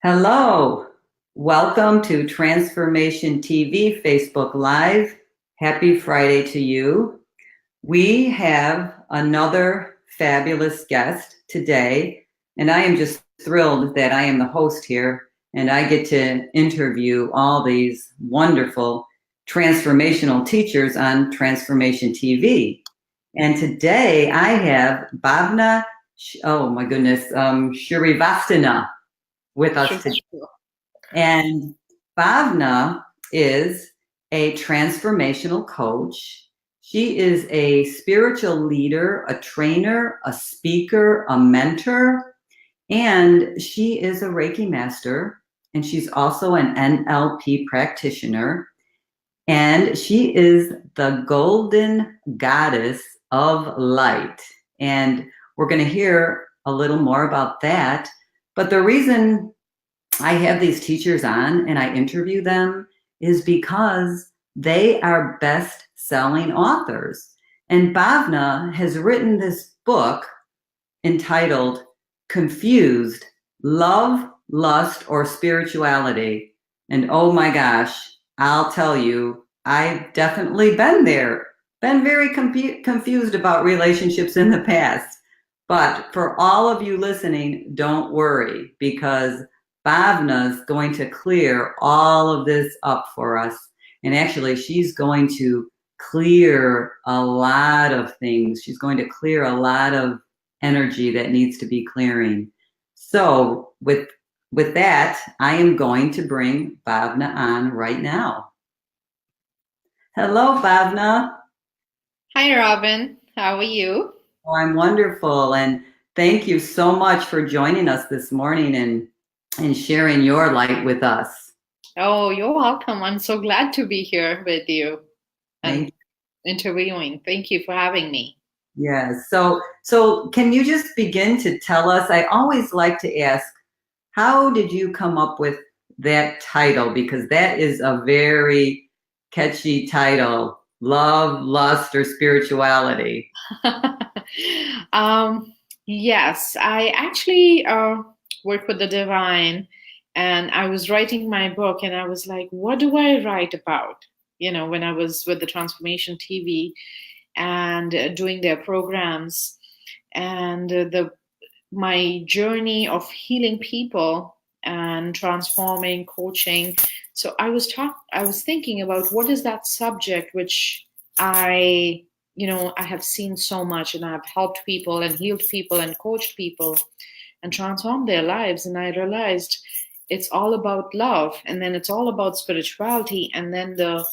Hello, welcome to Transformation TV Facebook Live. Happy Friday to you. We have another fabulous guest today, and I am just thrilled that I am the host here and I get to interview all these wonderful transformational teachers on Transformation TV. And today I have Bhavna, oh my goodness, Srivastava with Sure, us today. sure. And Bhavna is a transformational coach. She is a spiritual leader, a trainer, a speaker, a mentor, and she is a Reiki master. And she's also an NLP practitioner. And she is the golden goddess of light. And we're going to hear a little more about that. But the reason I have these teachers on and I interview them is because they are best-selling authors. And Bhavna has written this book entitled Confused: Love, Lust, or Spirituality. And oh my gosh, I'll tell you, I've definitely been there, been very confused about relationships in the past. But for all of you listening, don't worry, because Bhavna's going to clear all of this up for us. And actually, she's going to clear a lot of things. She's going to clear a lot of energy that needs to be clearing. So with that, I am going to bring Bhavna on right now. Hello, Bhavna. Hi, Robin. How are you? Oh, I'm wonderful, and thank you so much for joining us this morning and sharing your light with us. Oh, you're welcome. I'm so glad to be here with you and Thank interviewing. Thank you for having me. Yes. So can you just begin to tell us? I always like to ask, how did you come up with that title? Because that is a very catchy title. Love, lust, or spirituality. um, yes, I actually work with the divine, and I was writing my book, and I was like, what do I write about? When I was with the Transformation TV and doing their programs, and the my journey of healing people and transforming coaching. So I was thinking about what is that subject which I I have seen so much, and I've helped people and healed people and coached people and transformed their lives, and I realized it's all about love, and then it's all about spirituality, and then the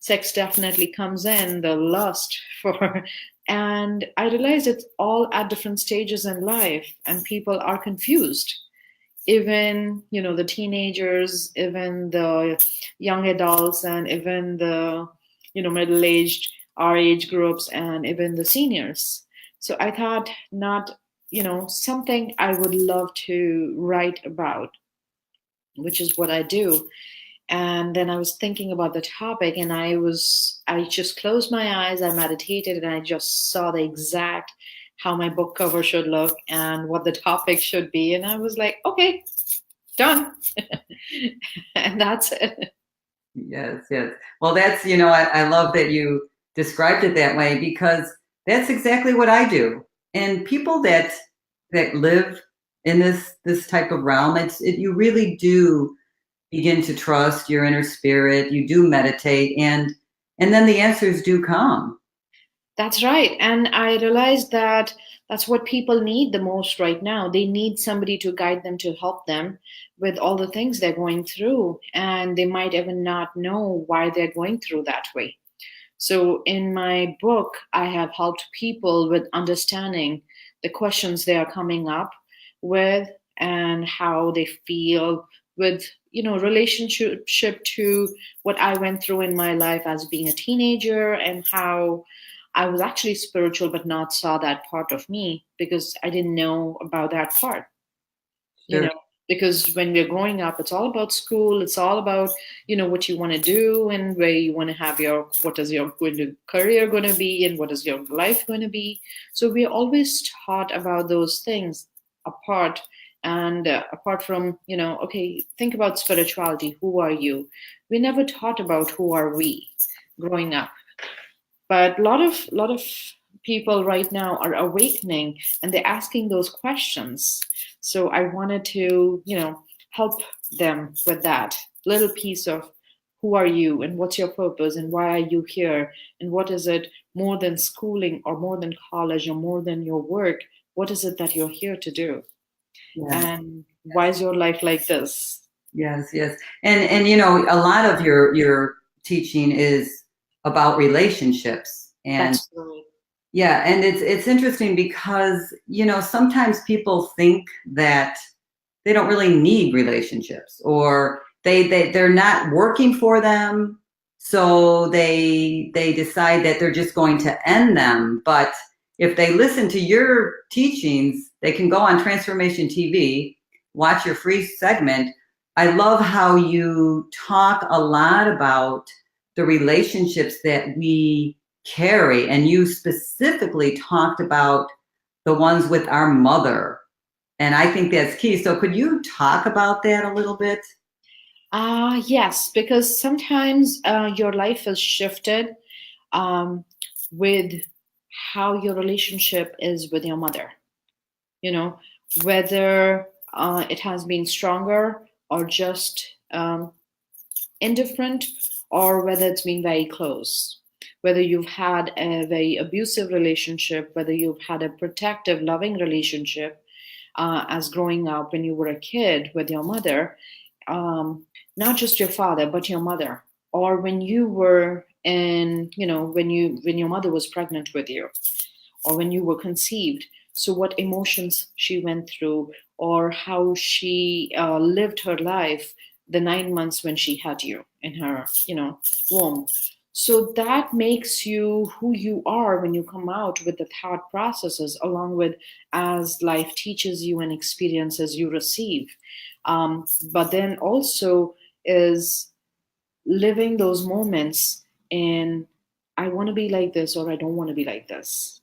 sex definitely comes in, the lust for, and I realized it's all at different stages in life, and people are confused. Even, the teenagers, even the young adults, and even the, middle-aged, our age groups, and even the seniors. So I thought, not, something I would love to write about, which is what I do. And then I was thinking about the topic, and I just closed my eyes, I meditated, and I just saw the exact how my book cover should look and what the topic should be, and I was like, okay, done. And that's it. Yes, yes. Well, I love that you described it that way because that's exactly what I do. And people that live in this type of realm, you really do begin to trust your inner spirit. You do meditate, and then the answers do come. That's right. And I realized that that's what people need the most right now. They need somebody to guide them, to help them with all the things they're going through. And they might even not know why they're going through that way. So in my book, I have helped people with understanding the questions they are coming up with, and how they feel with, relationship to what I went through in my life as being a teenager, and how I was actually spiritual but not saw that part of me because I didn't know about that part, you Sure. know because when we're growing up, it's all about school, it's all about, what you want to do, and where you want to have what is your career going to be, and what is your life going to be. So we're always taught about those things apart, And apart from, okay, think about spirituality. Who are you? We never thought about who are we growing up. But a lot of people right now are awakening, and they're asking those questions. So I wanted to, help them with that little piece of who are you and what's your purpose and why are you here, and what is it more than schooling or more than college or more than your work? What is it that you're here to do? Yes, And why is your life like this? yes, yes. And a lot of your teaching is about relationships. And That's right. yeah, and it's interesting because, sometimes people think that they don't really need relationships, or they're not working for them, so they decide that they're just going to end them. But if they listen to your teachings, they can go on Transformation TV, watch your free segment. I love how you talk a lot about the relationships that we carry, and you specifically talked about the ones with our mother, and I think that's key. So could you talk about that a little bit? Yes, because sometimes your life is shifted um, with how your relationship is with your mother. You know, whether it has been stronger or just indifferent, or whether it's been very close. Whether you've had a very abusive relationship, whether you've had a protective, loving relationship as growing up when you were a kid with your mother, um, not just your father but your mother, or when you were in, when your mother was pregnant with you, or when you were conceived. So what emotions she went through, or how she lived her life the 9 months when she had you in her, womb. So that makes you who you are when you come out with the thought processes, along with as life teaches you and experiences you receive. But then also is living those moments in, I want to be like this or I don't want to be like this.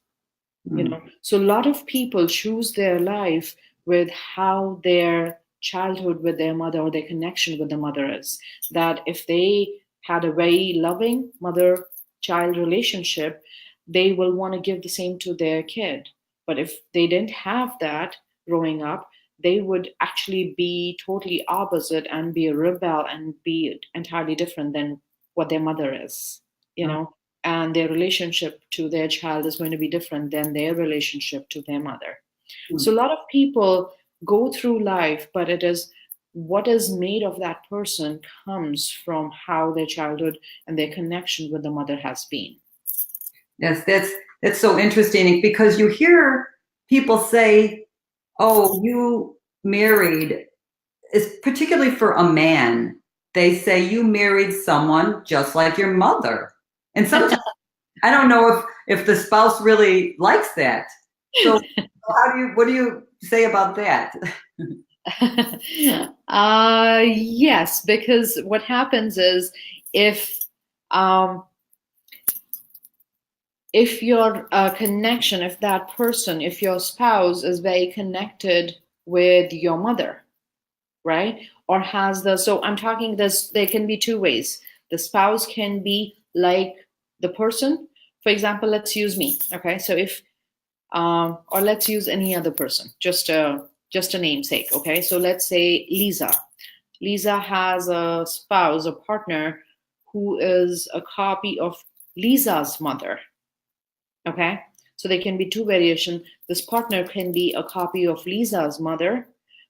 Mm. So a lot of people choose their life with how their childhood with their mother or their connection with the mother is. That if they had a very loving mother child relationship, they will want to give the same to their kid. But if they didn't have that growing up, they would actually be totally opposite and be a rebel and be entirely different than what their mother is, you Oh, know and their relationship to their child is going to be different than their relationship to their mother. mm. So a lot of people go through life, but it is what is made of that person comes from how their childhood and their connection with the mother has been. Yes, that's so interesting because you hear people say, "Oh, you married," is particularly for a man. They say you married someone just like your mother, and sometimes I don't know if the spouse really likes that. So what do you say about that? Yes, because what happens is if um, if your connection, if that person, if your spouse is very connected with your mother, right? Or has so I'm talking this, there can be two ways. The spouse can be like the person. For example, let's use me. Okay. So if, or let's use any other person, just a namesake. Okay. So let's say Lisa. Lisa has a spouse, a partner who is a copy of Lisa's mother. Okay. So there can be two variations. This partner can be a copy of Lisa's mother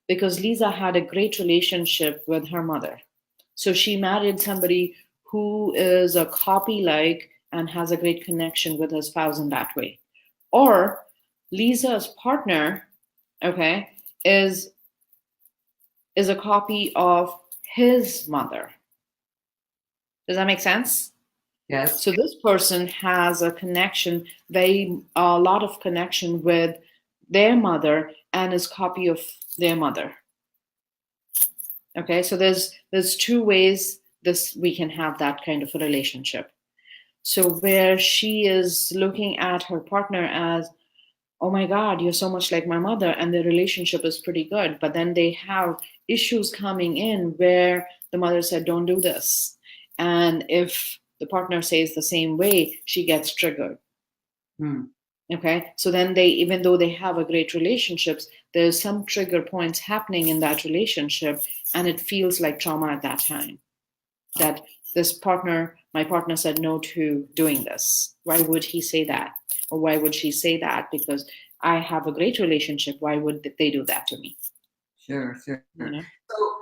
because Lisa had a great relationship with her mother. So she married somebody who is a copy like and has a great connection with her spouse in that way. Or Lisa's partner, okay, is a copy of his mother. Does that make sense? Yes. So this person has a connection, a lot of connection with their mother and is copy of their mother. Okay, so there's two ways this we can have that kind of a relationship. So where she is looking at her partner as oh my God, you're so much like my mother, and the relationship is pretty good. But then they have issues coming in where the mother said, don't do this. And if the partner says the same way, she gets triggered. Hmm. Okay. So then they, even though they have a great relationships, there's some trigger points happening in that relationship, and it feels like trauma at that time. That this partner, my partner said no to doing this. Why would he say that? Or why would she say that? Because I have a great relationship. Why would they do that to me? Sure, sure. You know?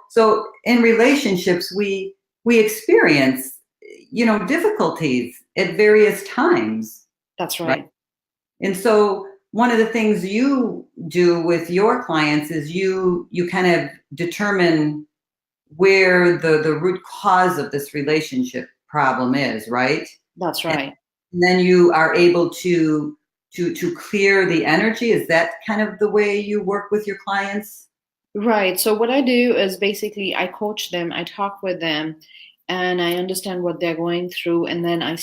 So in relationships, we experience, difficulties at various times, That's right? right. And so one of the things you do with your clients is you kind of determine where the root cause of this relationship problem is, right? That's And right. then you are able to clear the energy. Is that kind of the way you work with your clients? Right. So what I do is basically I coach them, I talk with them, and I understand what they're going through, and then I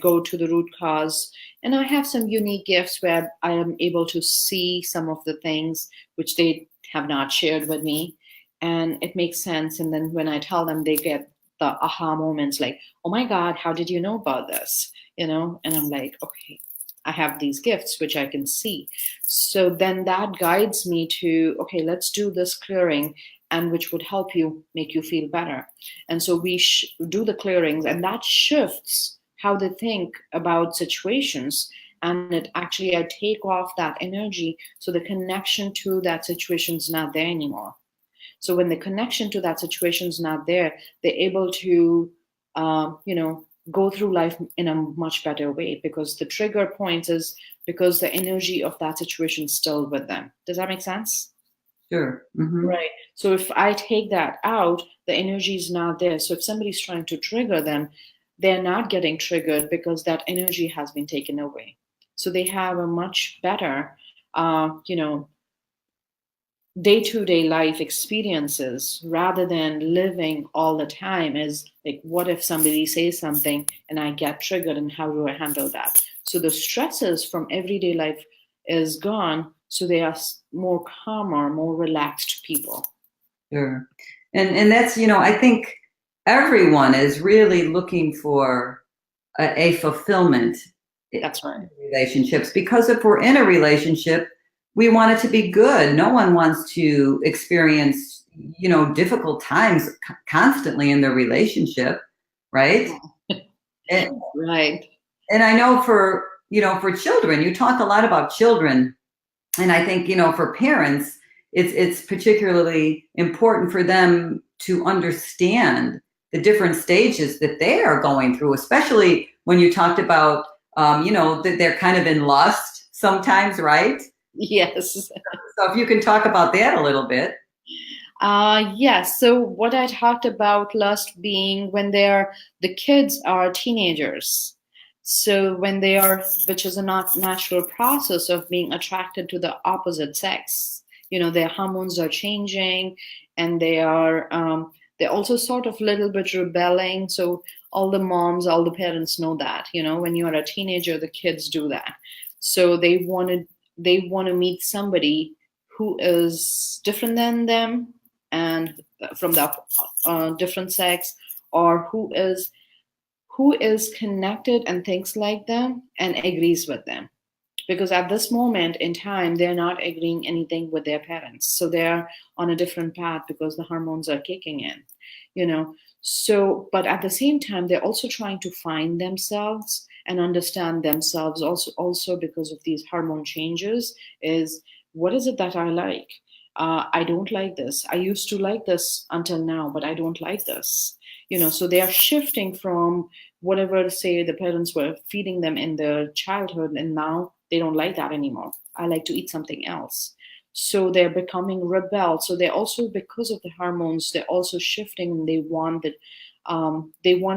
go to the root cause, and I have some unique gifts where I am able to see some of the things which they have not shared with me, and it makes sense. And then when I tell them, they get the aha moments like, "Oh my God, how did you know about this?" And I'm like, "Okay, I have these gifts which I can see." So then that guides me to, okay, let's do this clearing, and which would help you make you feel better. And so we do the clearings, and that shifts how they think about situations. And it actually, I take off that energy. So the connection to that situation is not there anymore. So when the connection to that situation is not there, they're able to, go through life in a much better way, because the trigger point is because the energy of that situation is still with them. Does that make sense? Sure. Hmm. Right. So if I take that out, the energy is not there. So if somebody's trying to trigger them, they're not getting triggered because that energy has been taken away. So they have a much better, uh, you know, day-to-day life experiences rather than living all the time as like, what if somebody says something and I get triggered, and how do I handle that? So the stresses from everyday life is gone, so they are more calmer, more relaxed people. Sure. And that's, I think everyone is really looking for a fulfillment in That's right. relationships, because if we're in a relationship, we want it to be good. No one wants to experience, difficult times constantly in their relationship, right? And, Right. and I know for children, you talk a lot about children. And I think, for parents, it's particularly important for them to understand the different stages that they are going through, especially when you talked about, that they're kind of in lust sometimes, right? Yes. So if you can talk about that a little bit. Yes. So what I talked about lust being when the kids are teenagers. So when they are, which is a not natural process of being attracted to the opposite sex. Their hormones are changing, and they're also sort of little bit rebelling. So all the moms, all the parents know that. When you are a teenager, the kids do that. So they want to meet somebody who is different than them, and from the different sex, or who is connected and thinks like them and agrees with them, because at this moment in time they're not agreeing anything with their parents, so they're on a different path because the hormones are kicking in you know so but at the same time they're also trying to find themselves and understand themselves, also because of these hormone changes. Is, what is it that I like? I don't like this. I used to like this until now, but I don't like this. So they are shifting from whatever, say, the parents were feeding them in their childhood, and now they don't like that anymore. I like to eat something else. So they're becoming rebel. So they're also, because of the hormones, they're also shifting, and they want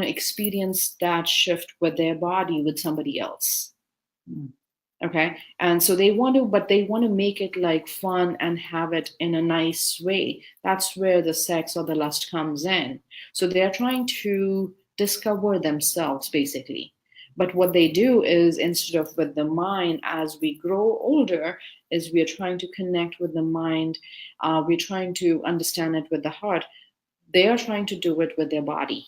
to experience that shift with their body with somebody else. Mm. Okay. And so but they want to make it like fun and have it in a nice way. That's where the sex or the lust comes in. So they're trying to discover themselves, basically. But what they do is, instead of with the mind, as we grow older, is we are trying to connect with the mind. We're trying to understand it with the heart. They are trying to do it with their body.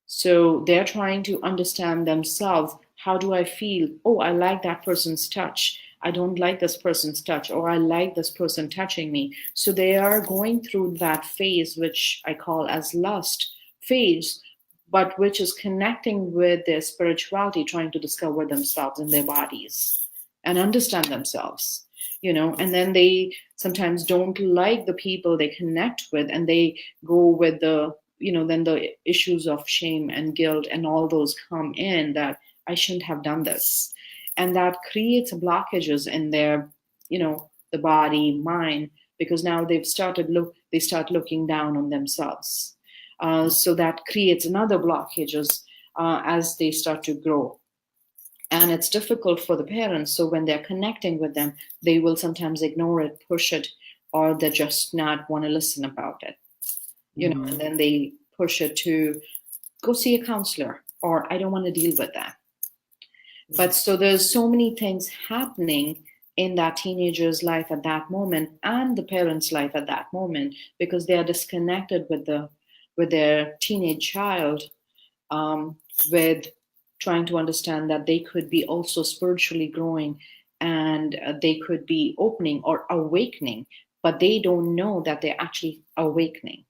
So they're trying to understand themselves. How do I feel? Oh, I like that person's touch. I don't like this person's touch, or I like this person touching me. So they are going through that phase, which I call as lust phase, but which is connecting with their spirituality, trying to discover themselves in their bodies and understand themselves. And then they sometimes don't like the people they connect with, and they go with then the issues of shame and guilt and all those come in, that I shouldn't have done this. And that creates blockages in their, the body, mind, because now they start looking down on themselves. So that creates another blockages as they start to grow. And it's difficult for the parents. So when they're connecting with them, they will sometimes ignore it, push it, or they just not want to listen about it. And then they push it to go see a counselor, or I don't want to deal with that. But so there's so many things happening in that teenager's life at that moment, and the parent's life at that moment, because they are disconnected with their teenage child, with trying to understand that they could be also spiritually growing, and they could be opening or awakening, but they don't know that they're actually awakening.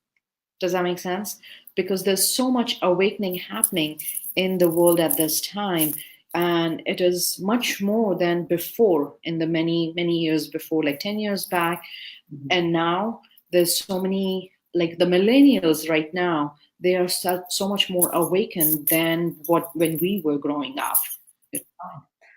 Does that make sense? Because there's so much awakening happening in the world at this time. And it is much more than before, in the many, many years before, like 10 years back. Mm-hmm. And now there's so many, like the millennials right now, they are so much more awakened than when we were growing up.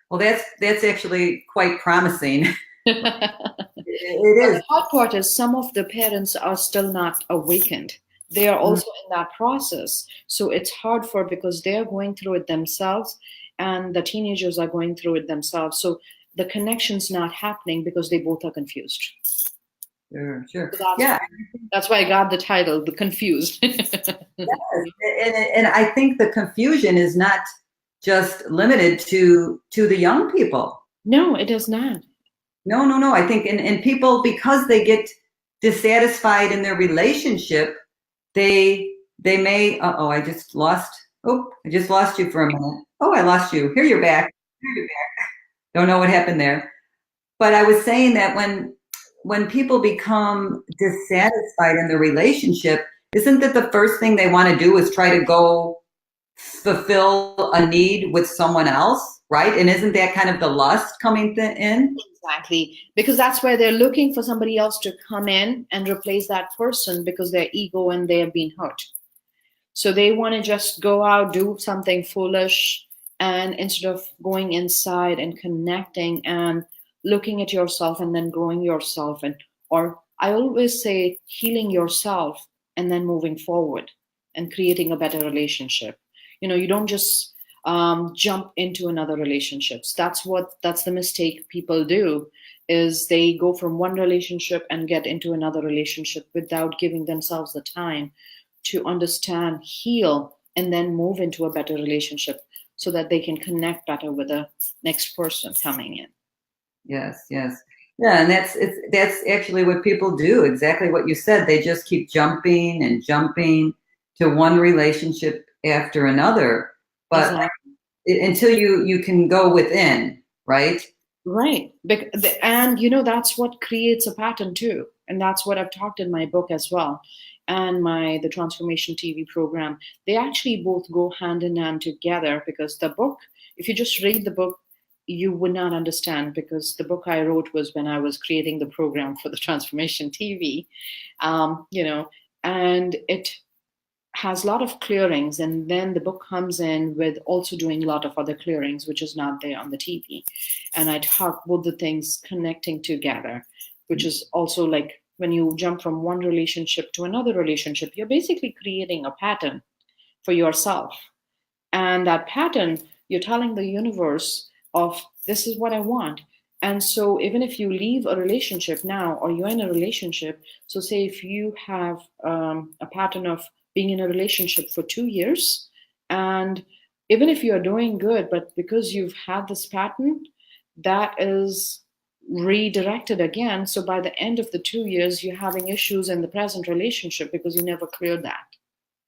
Well, that's actually quite promising. It is. The hard part is some of the parents are still not awakened. They are also in that process. So it's hard because they're going through it themselves, and the teenagers are going through it themselves. So the connection's not happening because they both are confused. Sure. So that's why I got the title, The Confused. Yes. And I think the confusion is not just limited to the young people. No, it is not. No. I think and people, because they get dissatisfied in their relationship, they may, I just lost you for a minute. Oh, I lost you. Here you're back. Don't know what happened there. But I was saying that when people become dissatisfied in the relationship, isn't that the first thing they want to do is try to go fulfill a need with someone else, right? And isn't that kind of the lust coming in? Exactly, because that's where they're looking for somebody else to come in and replace that person, because their ego and they have been hurt. So they want to just go out, do something foolish, and instead of going inside and connecting and looking at yourself and then growing yourself, or I always say healing yourself and then moving forward and creating a better relationship. You don't just jump into another relationships. That's the mistake people do, is they go from one relationship and get into another relationship without giving themselves the time to understand, heal, and then move into a better relationship so that they can connect better with the next person coming in. Yes. Yeah, and that's actually what people do, exactly what you said. They just keep jumping and jumping to one relationship after another. But exactly. Until you can go within, right? Right. And that's what creates a pattern too. And that's what I've talked in my book as well, and the Transformation TV program. They actually both go hand in hand together, because the book, if you just read the book, you would not understand, because the book I wrote was when I was creating the program for the Transformation TV, and it has a lot of clearings, and then the book comes in with also doing a lot of other clearings, which is not there on the TV. And I talk both the things connecting together, which is also like when you jump from one relationship to another relationship, you're basically creating a pattern for yourself. And that pattern, you're telling the universe of, this is what I want. And so even if you leave a relationship now, or you're in a relationship, so say if you have a pattern of being in a relationship for 2 years, and even if you're doing good, but because you've had this pattern, that is redirected again. So by the end of the 2 years, you're having issues in the present relationship because you never cleared that.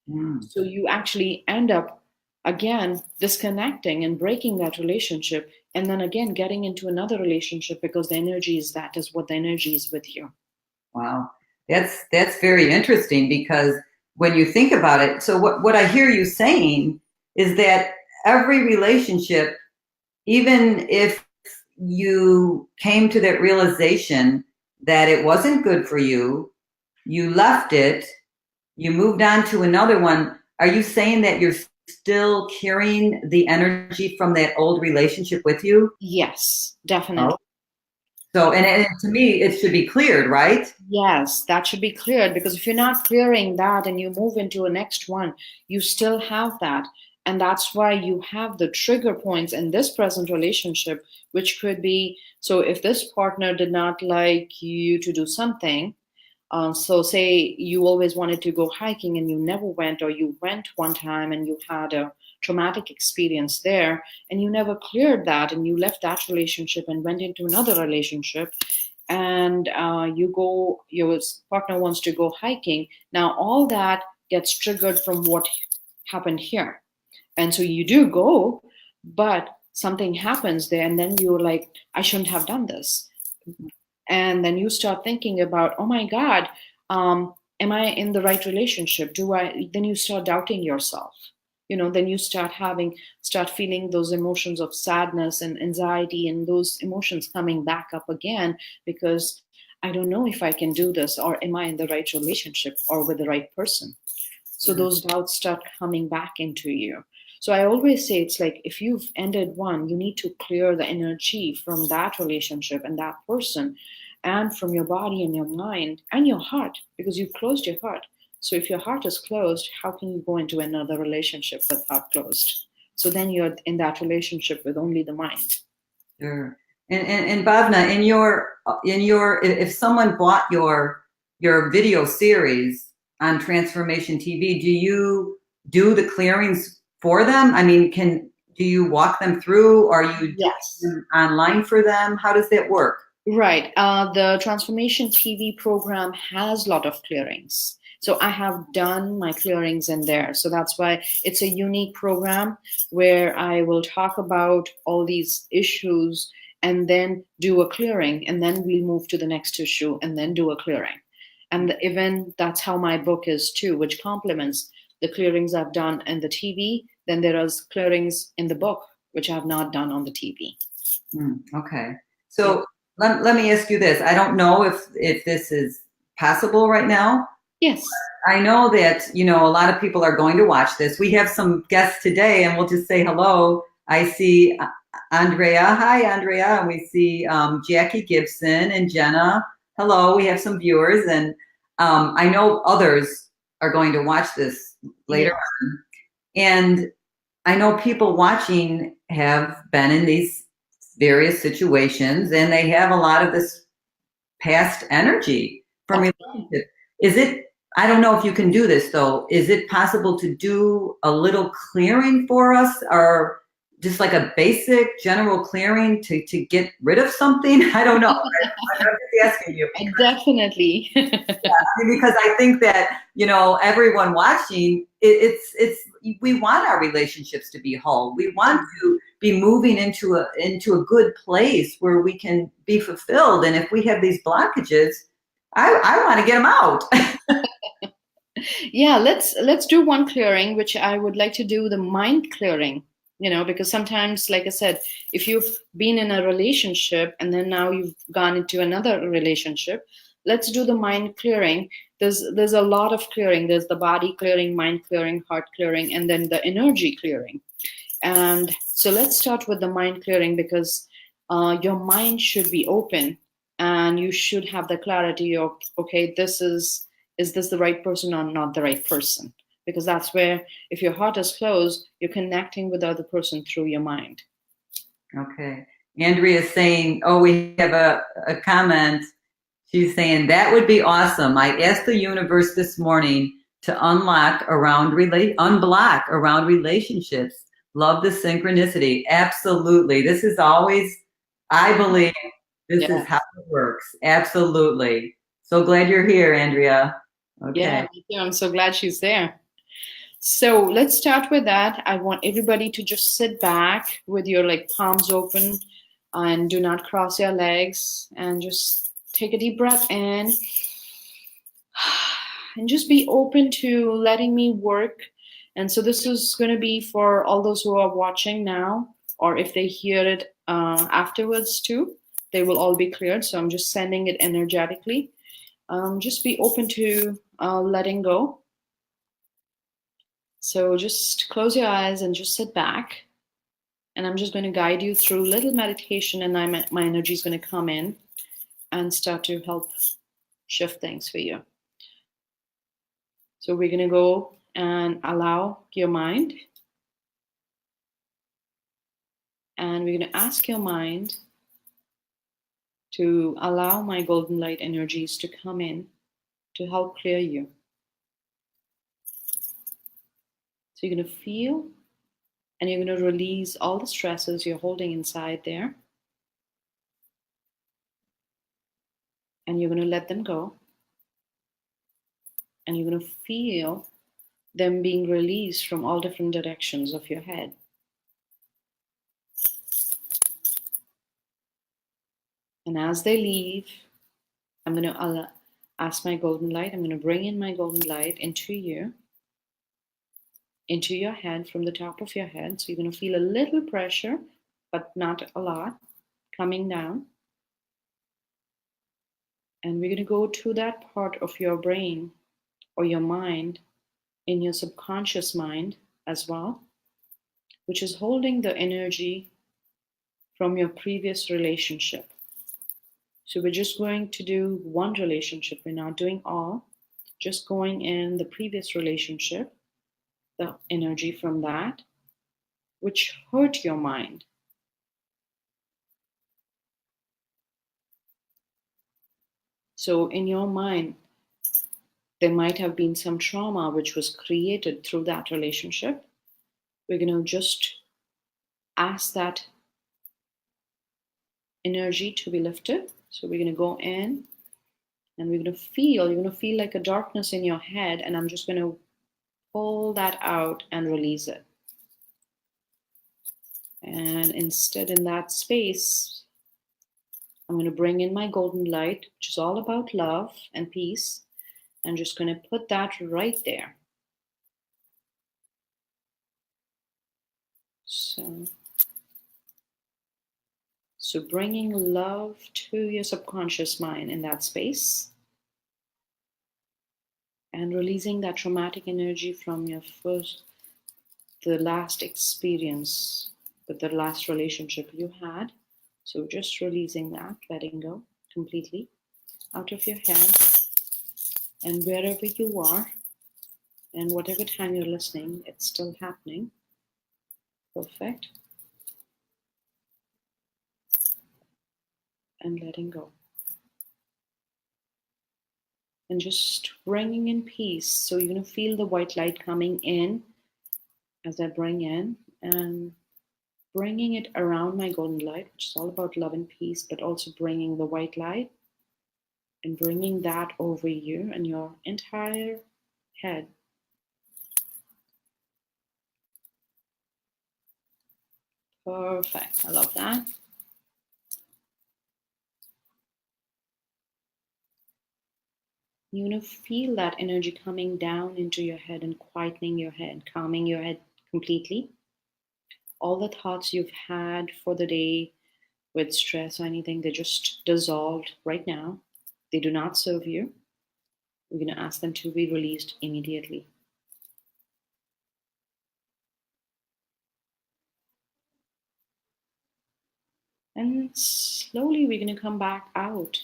Mm. So you actually end up again disconnecting and breaking that relationship, and then again getting into another relationship because the energy is that is what the energy is with you. Wow. That's very interesting because when you think about it, so what I hear you saying is that every relationship, even if you came to that realization that it wasn't good for you, you left it, you moved on to another one. Are you saying that you're still carrying the energy from that old relationship with you? Yes, Oh. definitely. So, and to me, it should be cleared, right? Yes, that should be cleared, because if you're not clearing that and you move into a next one, you still have that. And that's why you have the trigger points in this present relationship, which could be, so if this partner did not like you to do something, so say you always wanted to go hiking and you never went, or you went one time and you had a traumatic experience there and you never cleared that, and you left that relationship and went into another relationship, and your partner wants to go hiking. Now all that gets triggered from what happened here. And so you do go, but something happens there, and then you're like, I shouldn't have done this. And then you start thinking about, oh my God, am I in the right relationship? Do I? Then you start doubting yourself. Then you start feeling those emotions of sadness and anxiety, and those emotions coming back up again, because I don't know if I can do this, or am I in the right relationship or with the right person? So Mm. those doubts start coming back into you. So I always say, it's like, if you've ended one, you need to clear the energy from that relationship and that person, and from your body and your mind and your heart, because you've closed your heart. So if your heart is closed, how can you go into another relationship with heart closed? So then you're in that relationship with only the mind. Sure. And Bhavna, if someone bought your video series on Transformation TV, do you do the clearings for them? I mean, do you walk them through? Or are you doing Yes. them online for them? How does that work? Right. The Transformation TV program has a lot of clearings. So I have done my clearings in there. So that's why it's a unique program, where I will talk about all these issues and then do a clearing. And then we move to the next issue and then do a clearing. And even that's how my book is too, which complements the clearings I've done in the TV. Then there are clearings in the book, which I have not done on the TV. Okay. Yeah. So let me ask you this. I don't know if this is possible right now. Yes. I know that, a lot of people are going to watch this. We have some guests today, and we'll just say hello. I see Andrea. Hi, Andrea. And we see Jackie Gibson and Jenna. Hello. We have some viewers, and I know others are going to watch this later Yes. on. And I know people watching have been in these various situations, and they have a lot of this past energy from relationship. I don't know if you can do this though. Is it possible to do a little clearing for us, or just like a basic general clearing to get rid of something? I don't know. I'm just asking you. Definitely. Because I think that, everyone watching, we want our relationships to be whole. We want to be moving into a good place where we can be fulfilled. And if we have these blockages, I want to get them out. Yeah, let's do one clearing, which I would like to do the mind clearing, because sometimes, like I said, if you've been in a relationship and then now you've gone into another relationship, let's do the mind clearing. There's a lot of clearing. There's the body clearing, mind clearing, heart clearing, and then the energy clearing. And so let's start with the mind clearing, because your mind should be open, and you should have the clarity of, okay, is this the right person or not the right person? Because that's where, if your heart is closed, you're connecting with the other person through your mind. Okay. Andrea is saying, oh, we have a comment. She's saying, that would be awesome. I asked the universe this morning to unblock around relationships. Love the synchronicity. Absolutely. This is always, I believe, this is Yeah. how it works. Absolutely. So glad you're here, Andrea. Yeah, Okay. me too. I'm so glad she's there. So let's start with that. I want everybody to just sit back with your like palms open and do not cross your legs and just take a deep breath in and just be open to letting me work. And so this is going to be for all those who are watching now, or if they hear it afterwards too, they will all be cleared. So I'm just sending it energetically. Just be open to letting go. So just close your eyes and just sit back. And I'm just going to guide you through a little meditation, and my energy is going to come in and start to help shift things for you. So we're going to go and allow your mind, and we're going to ask your mind to allow my golden light energies to come in to help clear you. So you're going to feel and you're going to release all the stresses you're holding inside there, and you're going to let them go, and you're going to feel them being released from all different directions of your head. And as they leave, I'm going to ask my golden light, I'm going to bring in my golden light into you, into your head, from the top of your head. So you're going to feel a little pressure, but not a lot, coming down. And we're going to go to that part of your brain or your mind, in your subconscious mind as well, which is holding the energy from your previous relationship. So we're just going to do one relationship. We're not doing all, just going in the previous relationship, the energy from that, which hurt your mind. So in your mind, there might have been some trauma which was created through that relationship. We're going to just ask that energy to be lifted. So we're going to go in and you're going to feel like a darkness in your head. And I'm just going to pull that out and release it. And instead, in that space, I'm going to bring in my golden light, which is all about love and peace. I'm just going to put that right there. So bringing love to your subconscious mind in that space and releasing that traumatic energy from the last experience with the last relationship you had. So just releasing that, letting go completely out of your head and wherever you are and whatever time you're listening, it's still happening. Perfect. And letting go. And just bringing in peace. So you're going to feel the white light coming in as I bring in and bringing it around my golden light, which is all about love and peace, but also bringing the white light and bringing that over you and your entire head. Perfect. I love that. You're going to feel that energy coming down into your head and quietening your head, calming your head completely. All the thoughts you've had for the day with stress or anything, they just dissolved right now. They do not serve you. We're going to ask them to be released immediately. And slowly we're going to come back out.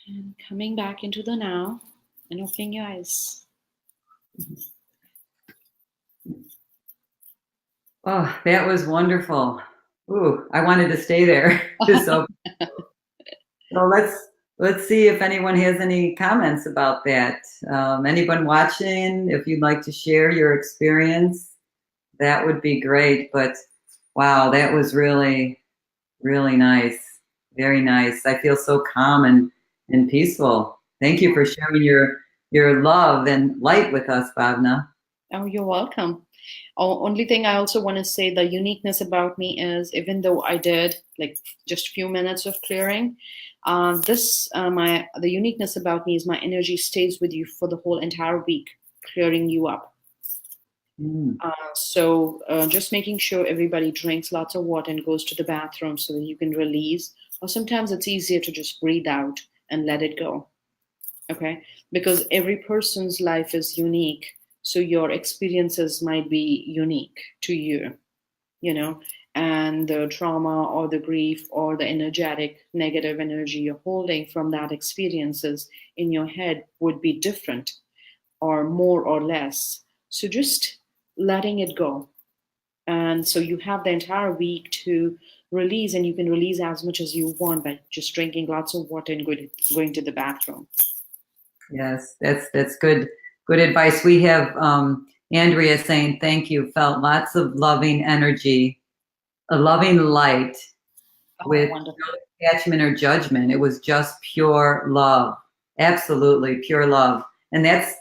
And coming back into the now and opening your eyes. Oh, that was wonderful. Ooh, I wanted to stay there. So let's let's see if anyone has any comments about that. Anyone watching, if you'd like to share your experience, that would be great. But wow, that was really, really nice. Very nice. I feel so calm and peaceful. Thank you for sharing your love and light with us, Bhavna. Oh, you're welcome. Only thing I also want to say, the uniqueness about me is, even though I did like just a few minutes of clearing, the uniqueness about me is my energy stays with you for the whole entire week, clearing you up. Mm. So just making sure everybody drinks lots of water and goes to the bathroom so that you can release. Or sometimes it's easier to just breathe out and let it go. Okay, because every person's life is unique, so your experiences might be unique to you, you know, and the trauma or the grief or the energetic negative energy you're holding from that experiences in your head would be different or more or less. So just letting it go, and so you have the entire week to release, and you can release as much as you want by just drinking lots of water and going to the bathroom. Yes, that's good advice. We have Andrea saying thank you. Felt lots of loving energy, a loving light Oh, with wonderful. no attachment or judgment. It was just pure love. Absolutely pure love. And that's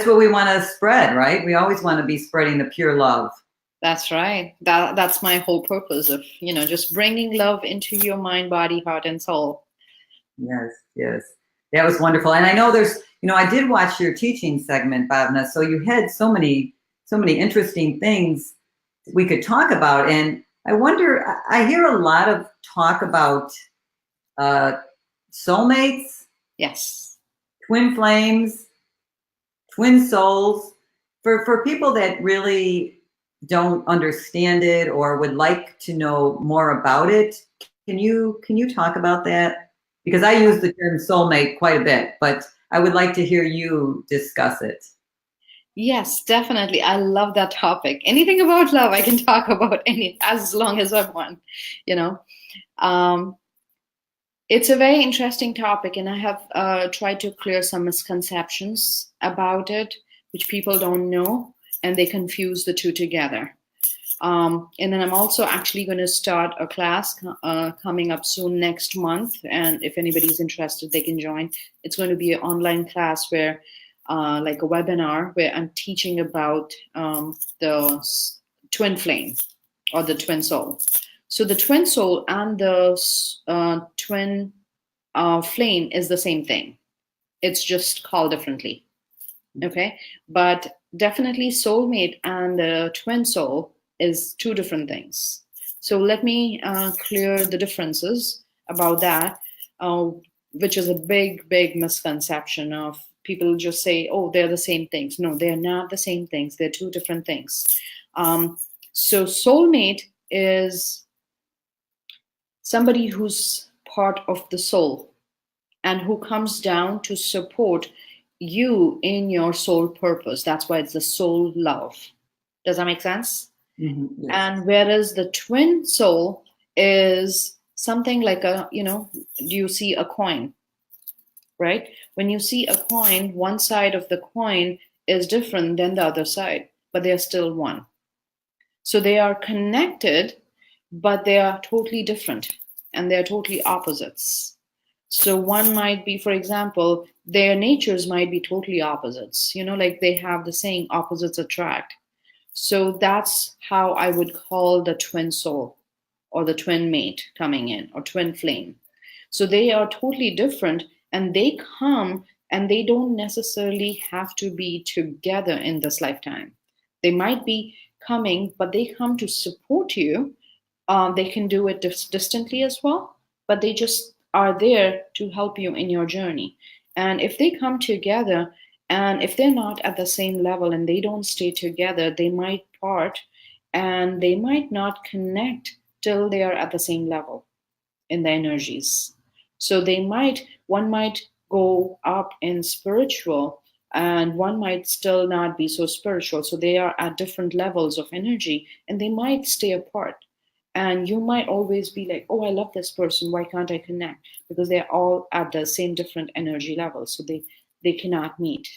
what we want to spread, right? We always want to be spreading the pure love. That's right. That's my whole purpose of, just bringing love into your mind, body, heart, and soul. Yes, yes. That was wonderful. And I know I did watch your teaching segment, Bhavna. So you had so many interesting things we could talk about. And I wonder, I hear a lot of talk about uh, soulmates, Yes. twin flames, twin souls. For people that really don't understand it or would like to know more about it, can you talk about that? Because I use the term soulmate quite a bit, but I would like to hear you discuss it. Yes, definitely. I love that topic. Anything about love, I can talk about as long as I want, you know. Um, it's a very interesting topic, and I have tried to clear some misconceptions about it, which people don't know, and they confuse the two together. And then I'm also actually going to start a class coming up soon next month. And if anybody's interested, they can join. It's going to be an online class where, like a webinar, where I'm teaching about the twin flame or the twin soul. So the twin soul and the twin flame is the same thing. It's just called differently. Okay, but definitely soulmate and the twin soul is two different things. So let me clear the differences about that, uh, which is a big misconception of people just say, oh, they're the same things. No, they're not the same things. They're two different things. So soulmate is somebody who's part of the soul and who comes down to support you in your soul purpose. That's why it's the soul love. Does that make sense? Mm-hmm. Yes. And whereas the twin soul is something like you see a coin, right? When you see a coin, one side of the coin is different than the other side, but they're still one. So they are connected, but they are totally different and they're totally opposites. So one might be, for example, their natures might be totally opposites. Like they have the saying, opposites attract. So that's how I would call the twin soul or the twin mate coming in or twin flame. So they are totally different and they come and they don't necessarily have to be together in this lifetime. They might be coming, but they come to support you. They can do it distantly as well, but they just are there to help you in your journey. And if they come together, and if they're not at the same level and they don't stay together, they might part and they might not connect till they are at the same level in the energies. So one might go up in spiritual and one might still not be so spiritual. So they are at different levels of energy and they might stay apart. And you might always be like, oh, I love this person, why can't I connect? Because they're all at the same different energy levels, so they cannot meet.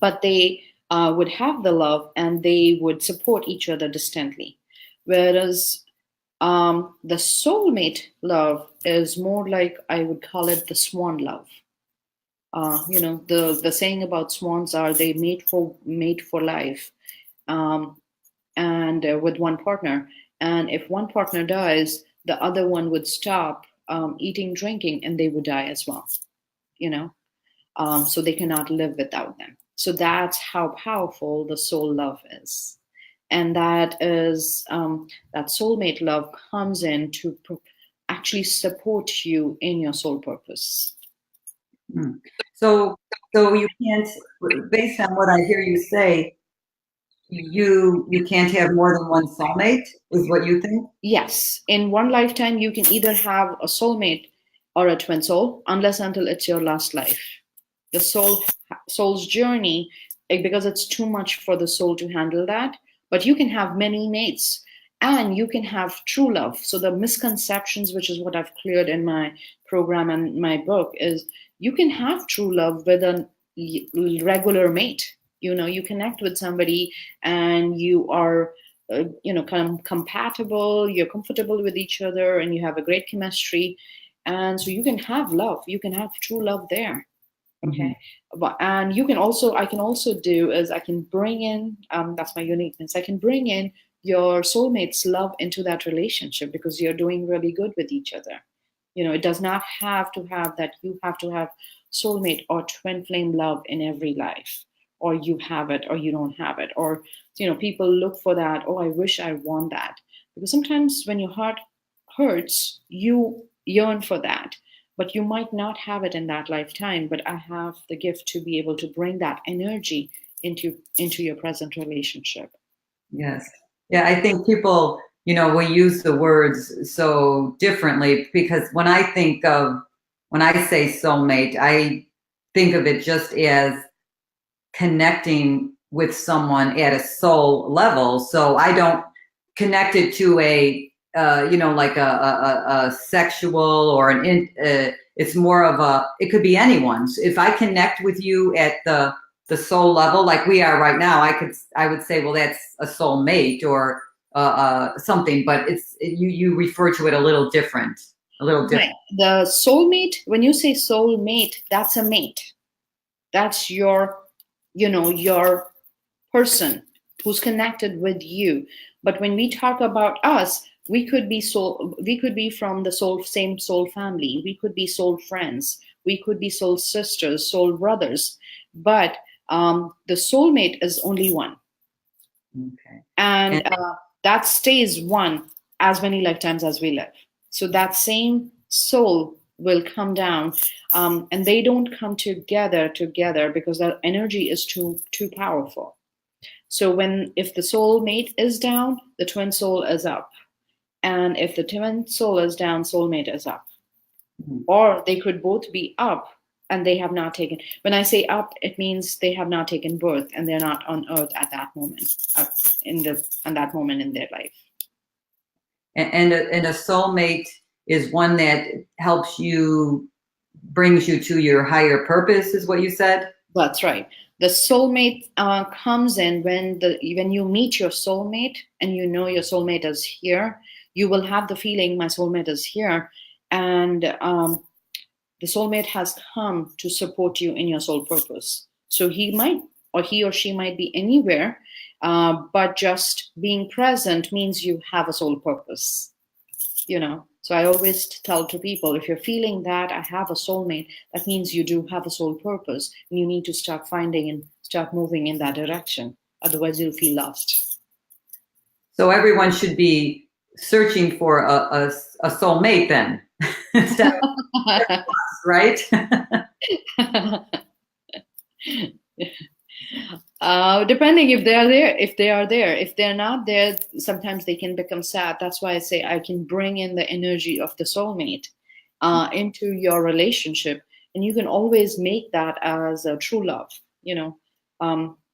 But they would have the love, and they would support each other distantly. Whereas the soulmate love is more like, I would call it the swan love. The saying about swans are they mate for life, um, and with one partner. And if one partner dies, the other one would stop eating, drinking, and they would die as well. You know, so they cannot live without them. So that's how powerful the soul love is, and that is that soulmate love comes in to actually support you in your soul purpose. Hmm. So, so you can't, based on what I hear you say, you can't have more than one soulmate, is what you think? Yes, in one lifetime, you can either have a soulmate or a twin soul, unless until it's your last life. The soul's journey, because it's too much for the soul to handle that. But you can have many mates, and you can have true love. So the misconceptions, which is what I've cleared in my program and my book, is you can have true love with a regular mate. You connect with somebody, and you are kind of compatible, you're comfortable with each other, and you have a great chemistry. And so you can have love, you can have true love there. Okay. But and you can also I can also do is I can bring in, that's my uniqueness, I can bring in your soulmate's love into that relationship, because you're doing really good with each other. It does not have to have that you have to have soulmate or twin flame love in every life, or you have it or you don't have it, or people look for that, oh, I wish I want that. Because sometimes when your heart hurts, you yearn for that, but you might not have it in that lifetime. But I have the gift to be able to bring that energy into your present relationship. Yes. Yeah, I think people, will use the words so differently, because when I say soulmate, I think of it just as connecting with someone at a soul level. So I don't connect it to like a sexual or it's more of it could be anyone's. If I connect with you at the soul level, like we are right now, I would say, well, that's a soul mate or something, but you refer to it a little different, a little different. Right. The soulmate, when you say soulmate, that's a mate. That's your person who's connected with you. But when we talk about us, we could be from the same soul family, we could be soul friends, we could be soul sisters, soul brothers. But the soulmate is only one. Okay. And that stays one as many lifetimes as we live. So that same soul will come down, and they don't come together because that energy is too powerful. So if the soul mate is down, the twin soul is up, and if the twin soul is down, soulmate is up. Or they could both be up, and they have not taken, when I say up, it means they have not taken birth, and they're not on earth at that moment, in that moment in their life. And a soulmate is one that helps you, brings you to your higher purpose, is what you said? That's right. The soulmate comes in when you meet your soulmate, and your soulmate is here. You will have the feeling, my soulmate is here, and the soulmate has come to support you in your soul purpose. So he or she might be anywhere, but just being present means you have a soul purpose. So I always tell to people, if you're feeling that I have a soulmate, that means you do have a soul purpose, and you need to start finding and start moving in that direction. Otherwise, you'll feel lost. So everyone should be searching for a soulmate then, instead of right? Depending if they are there. If they're not there, sometimes they can become sad. That's why I say I can bring in the energy of the soulmate into your relationship, and you can always make that as a true love.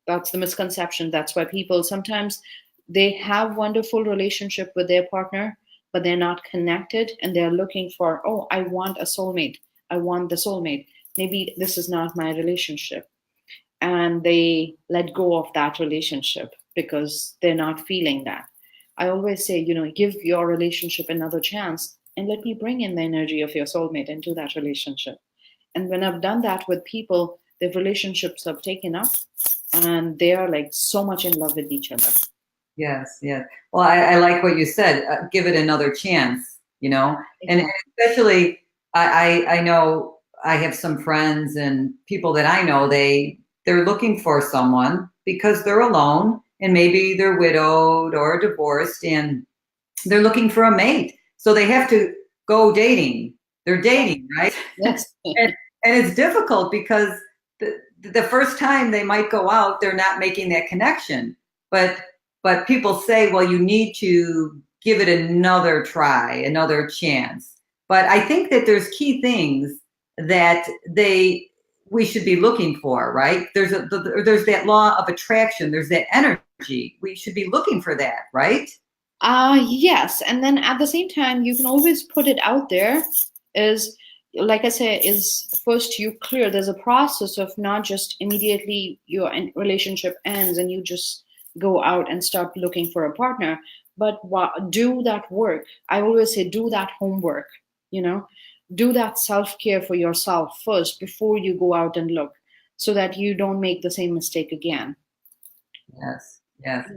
That's the misconception. That's why people sometimes they have wonderful relationship with their partner, but they're not connected, and they're looking for, oh, I want a soulmate. I want the soulmate. Maybe this is not my relationship. And they let go of that relationship because they're not feeling that. I always say, give your relationship another chance and let me bring in the energy of your soulmate into that relationship. And when I've done that with people, their relationships have taken up and they are like so much in love with each other. Yes, yes. Well, I like what you said. Give it another chance, and especially I know I have some friends and people that I know, they're looking for someone because they're alone and maybe they're widowed or divorced and they're looking for a mate. So they have to go dating. They're dating, right? Yes. and it's difficult because the first time they might go out, they're not making that connection. But people say, well, you need to give it another try, another chance. But I think that there's key things that we should be looking for, right? There's that law of attraction. There's that energy. We should be looking for that, right? Yes. And then at the same time, you can always put it out there is, like I said, is first you clear. There's a process of not just immediately your relationship ends and you just go out and start looking for a partner, but do that work. I always say, do that homework, do that self-care for yourself first before you go out and look, so that you don't make the same mistake again. Yes. Yes.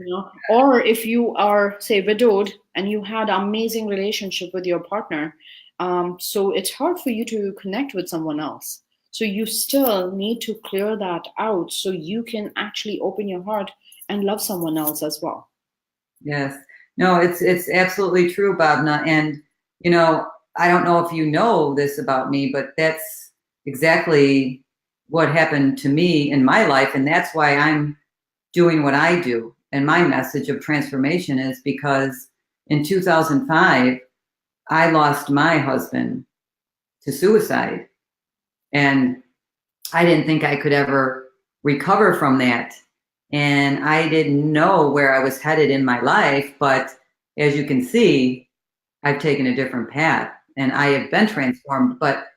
Or if you are, say, widowed and you had an amazing relationship with your partner, so it's hard for you to connect with someone else. So you still need to clear that out so you can actually open your heart and love someone else as well. Yes. No, it's absolutely true, Bhavna. And, I don't know if you know this about me, but that's exactly what happened to me in my life. And that's why I'm doing what I do. And my message of transformation is because in 2005, I lost my husband to suicide. And I didn't think I could ever recover from that. And I didn't know where I was headed in my life. But as you can see, I've taken a different path and I have been transformed. But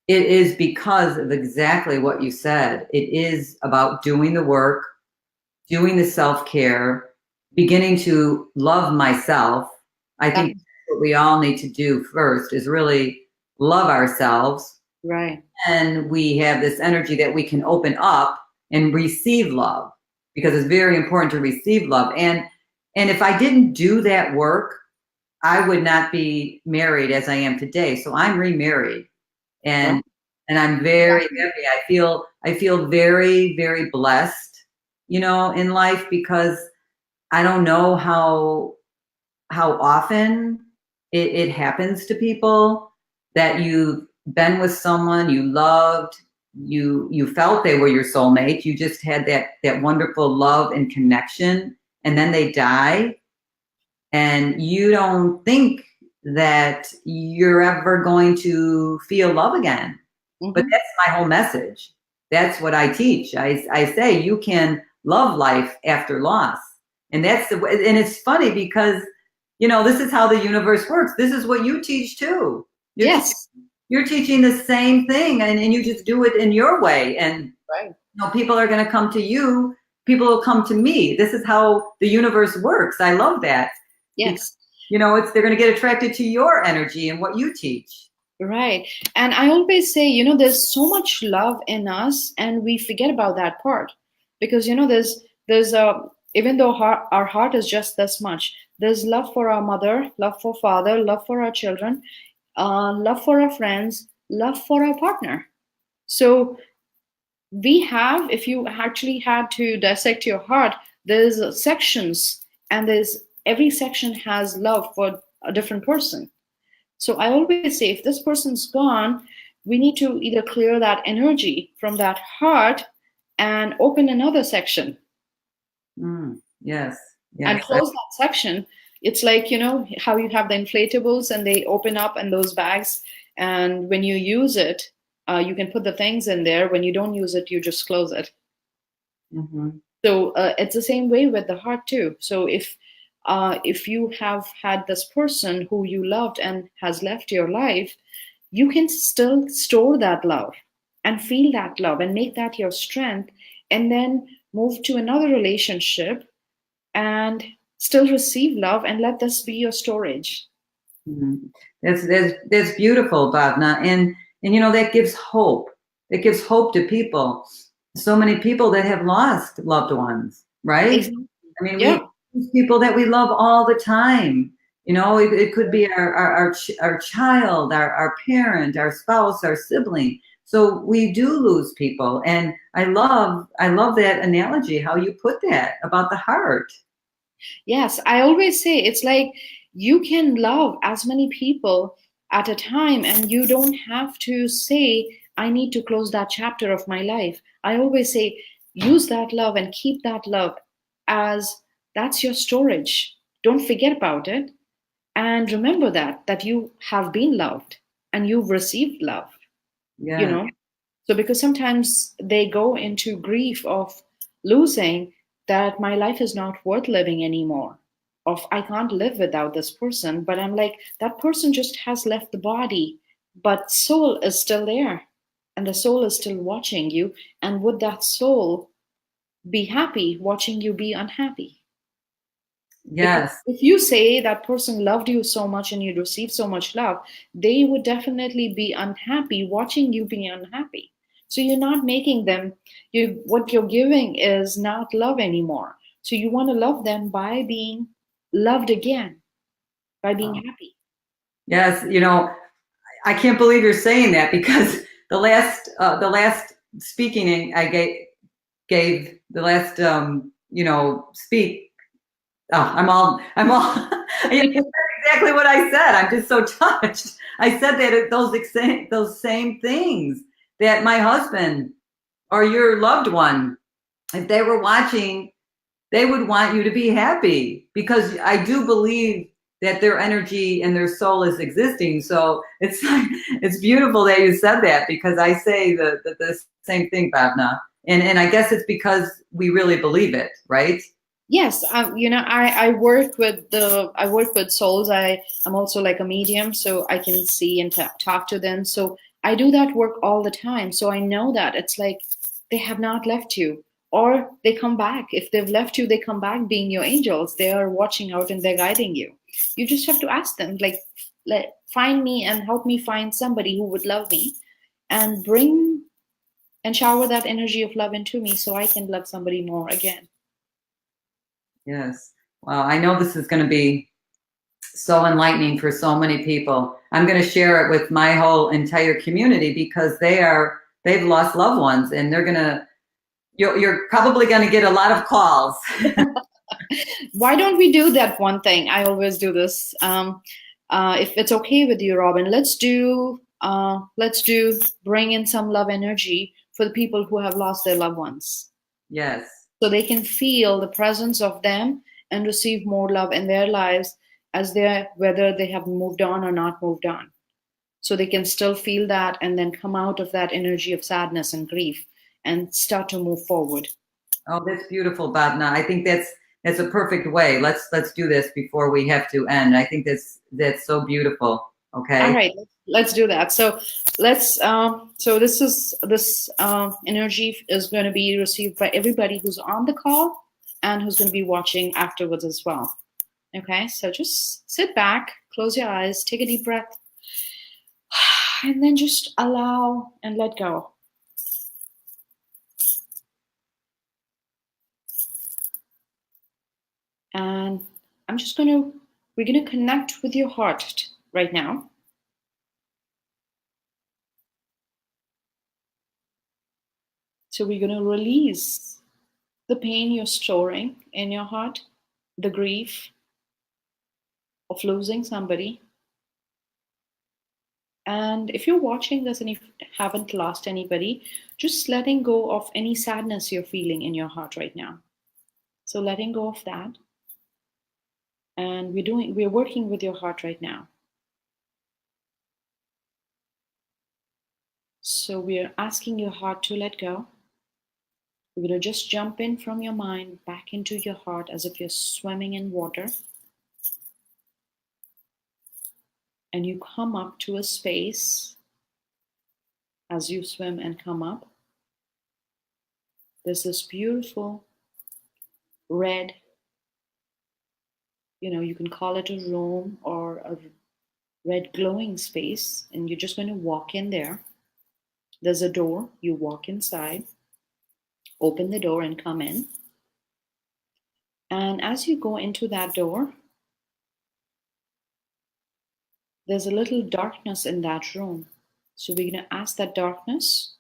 it is because of exactly what you said. It is about doing the work, doing the self-care, beginning to love myself. I think that's what we all need to do first, is really love ourselves. Right. And we have this energy that we can open up and receive love, because it's very important to receive love. And if I didn't do that work, I would not be married as I am today. So I'm remarried, and I'm very happy. I feel very, very blessed, in life, because I don't know how often it happens to people that you've been with someone you loved, you felt they were your soulmate, you just had that wonderful love and connection, and then they die, and you don't think that you're ever going to feel love again. Mm-hmm. But that's my whole message. That's what I teach. I say you can love life after loss. And that's and it's funny because, this is how the universe works. This is what you teach too. You're teaching the same thing, and you just do it in your way. And people are going to come to you. People will come to me. This is how the universe works. I love that. Yes. Because, they're going to get attracted to your energy and what you teach. Right. And I always say, there's so much love in us and we forget about that part, because, there's even though our heart is just this much, there's love for our mother, love for father, love for our children, love for our friends, love for our partner. So we have, if you actually had to dissect your heart, there's sections, and every section has love for a different person. So I always say, if this person's gone, we need to either clear that energy from that heart and open another section. Yes. And close that section. It's like, how you have the inflatables and they open up in those bags. And when you use it, you can put the things in there. When you don't use it, you just close it. Mm-hmm. So it's the same way with the heart too. So if if you have had this person who you loved and has left your life, you can still store that love and feel that love and make that your strength, and then move to another relationship and still receive love and let this be your storage. Mhm. That's beautiful, Bhavna, and you know that gives hope. It gives hope to people. So many people that have lost loved ones, right? Exactly. I mean, we Yeah. lose people that we love all the time. You know, it could be our child, our parent, our spouse, our sibling. So we do lose people, and I love that analogy how you put that about the heart. Yes, I always say it's like you can love as many people at a time, and you don't have to say, I need to close that chapter of my life. I always say, use that love and keep that love as that's your storage. Don't forget about it. And remember that you have been loved and you've received love, you Yeah. know. So because sometimes they go into grief of losing, that my life is not worth living anymore, of I can't live without this person. But I'm like, that person just has left the body, but soul is still there, and the soul is still watching you. And would that soul be happy watching you be unhappy? Because Yes. if you say that person loved you so much and you received so much love, they would definitely be unhappy watching you be unhappy. So you're not making them, you what you're giving is not love anymore. So you want to love them by being loved again, by being Oh, happy. yes. You know, I can't believe you're saying that because the last speaking I gave the last speak. Oh, exactly what I said. I'm just so touched. I said that those same things that my husband or your loved one, if they were watching, they would want you to be happy because I do believe that their energy and their soul is existing. So it's beautiful that you said that because I say the same thing, Bhavna. And I guess it's because we really believe it, right? Yes, I work with souls. I'm also like a medium, so I can see and talk to them. So I do that work all the time. So I know that it's like they have not left you, or they come back. If they've left you, they come back being your angels. They are watching out and they're guiding you. You just have to ask them, like, find me and help me find somebody who would love me, and bring and shower that energy of love into me, so I can love somebody more again. Yes. Well, I know this is going to be so enlightening for so many people. I'm going to share it with my whole entire community because they've lost loved ones and you're probably going to get a lot of calls. Why don't we do that one thing? I always do this. If it's okay with you, Robin, let's do bring in some love energy for the people who have lost their loved ones, Yes. so they can feel the presence of them and receive more love in their lives, as they whether they have moved on or not moved on. So they can still feel that and then come out of that energy of sadness and grief and start to move forward. Oh, that's beautiful, Bhavna. I think that's a perfect way. Let's do this before we have to end. I think that's so beautiful. All Okay. right, let's do that. So this energy is going to be received by everybody who's on the call and who's going to be watching afterwards as well. Okay, so just sit back, close your eyes, take a deep breath, and then just allow and let go. And we're going to connect with your heart right now. So we're going to release the pain you're storing in your heart, the grief of losing somebody. And if you're watching this and you haven't lost anybody, just letting go of any sadness you're feeling in your heart right now. So letting go of that. And we're working with your heart right now. So we're asking your heart to let go. We're going to just jump in from your mind back into your heart as if you're swimming in water. and you come up to a space. As you swim and come up, there's this beautiful red, you can call it a room or a red glowing space, and you're just going to walk in there. There's a door, you walk inside, open the door and come in. And as you go into that door, there's a little darkness in that room. So we're going to ask that darkness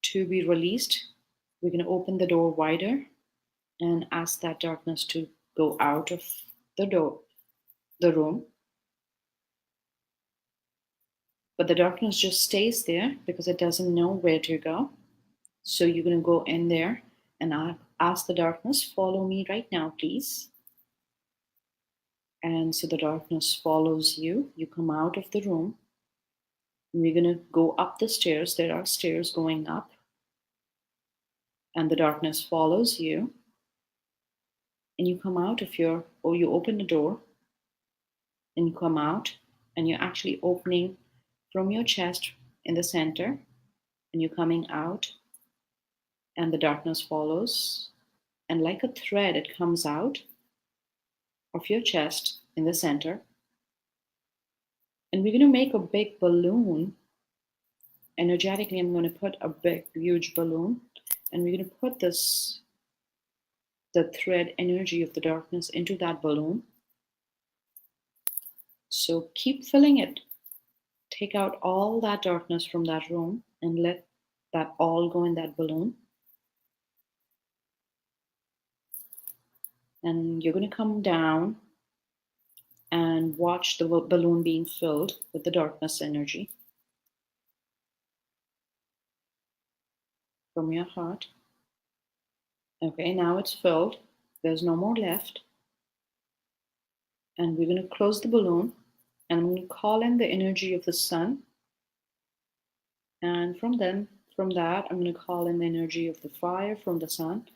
to be released. We're going to open the door wider and ask that darkness to go out of the room. But the darkness just stays there because it doesn't know where to go. So you're going to go in there and ask the darkness, follow me right now, please. And so the darkness follows you. You come out of the room. And we're going to go up the stairs. There are stairs going up. And the darkness follows you. And you come out of you open the door. And you come out. And you're actually opening from your chest in the center. And you're coming out. And the darkness follows. And like a thread, it comes out of your chest in the center. And we're going to make a big balloon. Energetically, I'm going to put a big, huge balloon. And we're going to put the thread energy of the darkness into that balloon. So keep filling it. Take out all that darkness from that room and let that all go in that balloon. And you're going to come down and watch the balloon being filled with the darkness energy from your heart. Okay, now it's filled. There's no more left. And we're going to close the balloon. And I'm going to call in the energy of the sun. And from that, I'm going to call in the energy of the fire from the sun.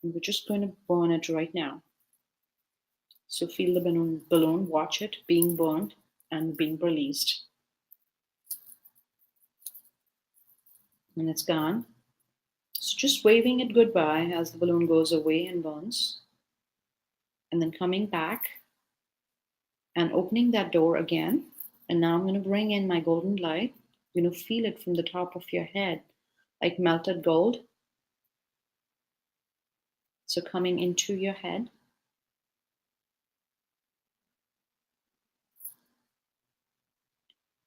And we're just going to burn it right now. So feel the balloon, watch it being burned and being released. And it's gone. So just waving it goodbye as the balloon goes away and burns. And then coming back and opening that door again. And now I'm going to bring in my golden light. You're going to feel it from the top of your head, like melted gold. So coming into your head.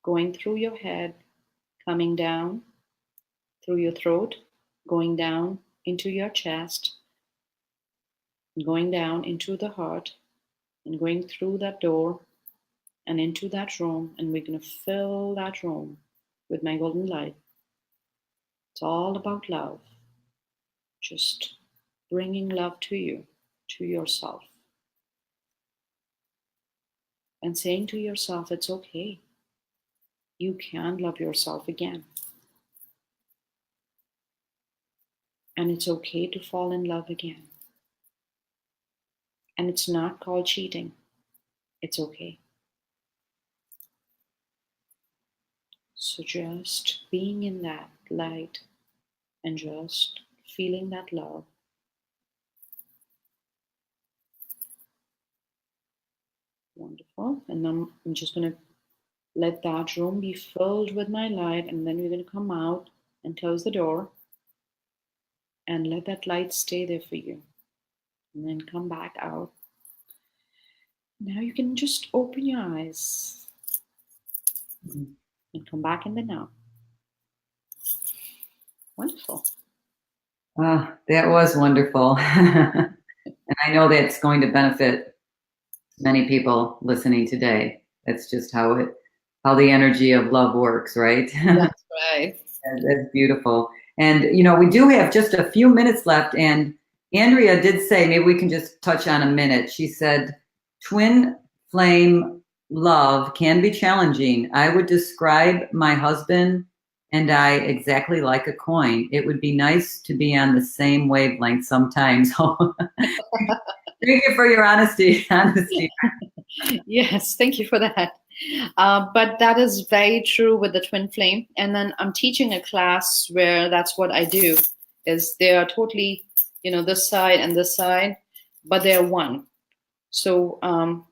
Going through your head, coming down through your throat, going down into your chest, going down into the heart, and going through that door and into that room. And we're going to fill that room with my golden light. It's all about love. Just bringing love to you, to yourself. And saying to yourself, it's okay. You can love yourself again. And it's okay to fall in love again. And it's not called cheating. It's okay. So just being in that light and just feeling that love. Wonderful. And then I'm just going to let that room be filled with my light, and then we're going to come out and close the door and let that light stay there for you. And then come back out. Now you can just open your eyes and come back in the now. Wonderful. Oh, that was wonderful. And I know that's going to benefit many people listening today. That's just how the energy of love works, right? That's right. That's beautiful. And, we do have just a few minutes left. And Andrea did say, maybe we can just touch on a minute. She said, twin flame love can be challenging. I would describe my husband and I exactly like a coin. It would be nice to be on the same wavelength sometimes. Thank you for your honesty. Yes, thank you for that. But that is very true with the twin flame. And then I'm teaching a class where that's what I do, is they are totally, this side and this side, but they're one. So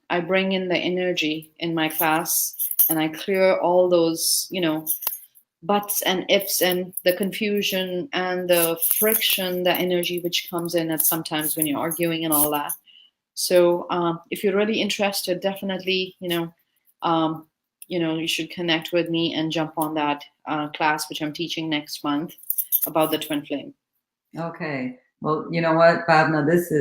I bring in the energy in my class and I clear all those, buts and ifs and the confusion and the friction, the energy which comes in at sometimes when you're arguing and all that. So if you're really interested, definitely, you should connect with me and jump on that class, which I'm teaching next month about the twin flame. Okay. Well, you know what, Bhavna, this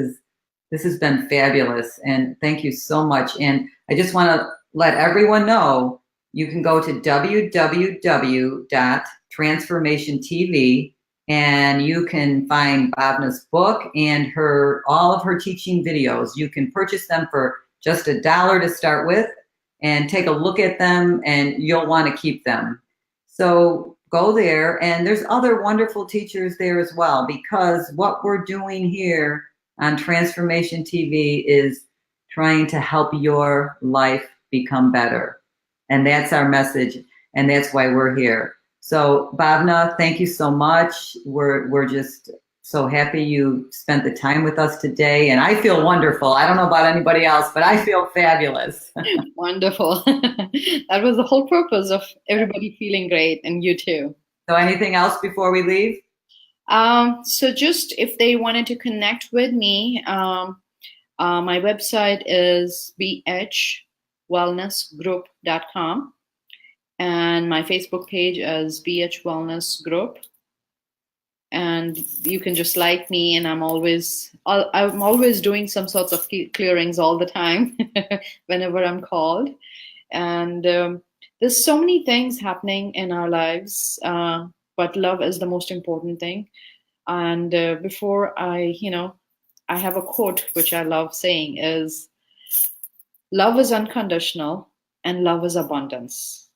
has been fabulous, and thank you so much. And I just want to let everyone know you can go to www.transformationtv and you can find Bhavna's book and all of her teaching videos. You can purchase them for just $1 to start with and take a look at them, and you'll want to keep them. So go there, and there's other wonderful teachers there as well, because what we're doing here on Transformation TV is trying to help your life become better. And that's our message, and that's why we're here. So Bhavna, thank you so much. We're just so happy you spent the time with us today, and I feel wonderful. I don't know about anybody else, but I feel fabulous. Wonderful. That was the whole purpose of everybody feeling great, and you too. So anything else before we leave? So just if they wanted to connect with me, my website is bhwellnessgroup.com, and my Facebook page is BH Wellness Group. And you can just like me, and I'm always doing some sorts of clearings all the time whenever I'm called. And there's so many things happening in our lives, but love is the most important thing. And before I have a quote which I love saying is, love is unconditional and love is abundance.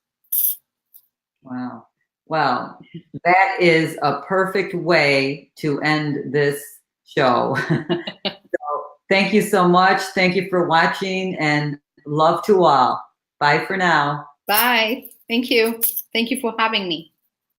Wow. Well, that is a perfect way to end this show. So thank you so much. Thank you for watching, and love to all. Bye for now. Bye. Thank you. Thank you for having me.